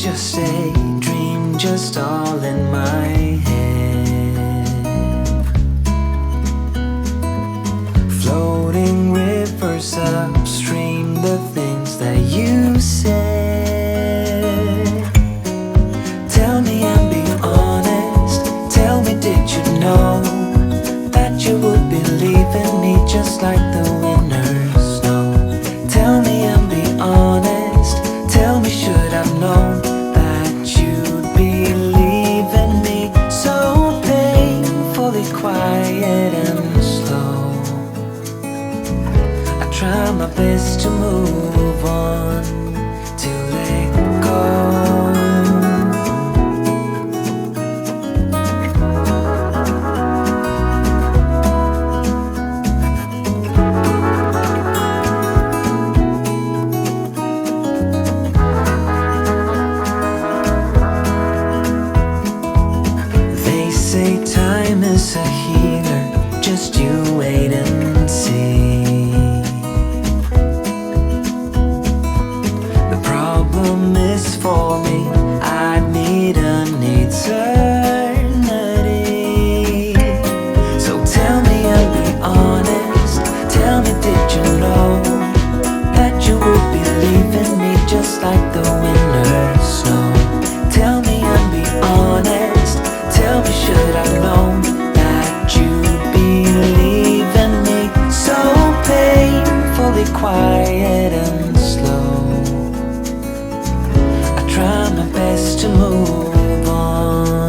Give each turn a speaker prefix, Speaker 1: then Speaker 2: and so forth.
Speaker 1: just a dream, just all in my head. Floating rivers upstream, the things that you said. Tell me and be honest, tell me, did you know that you would believe in me just like the winners know? Tell me and be honest, tell me, should I've known that you'd believe in me? So painfully quiet and slow, I try my best to move on, to let go. Say time is a healer, just you wait and see. The problem is for me, I need an eternity. So tell me and be honest, tell me, did you know that you would believe in me just like the winners know? Tell me and be honest, tell me, should I know that you'd believe in me? So painfully quiet and slow, I try my best to move on.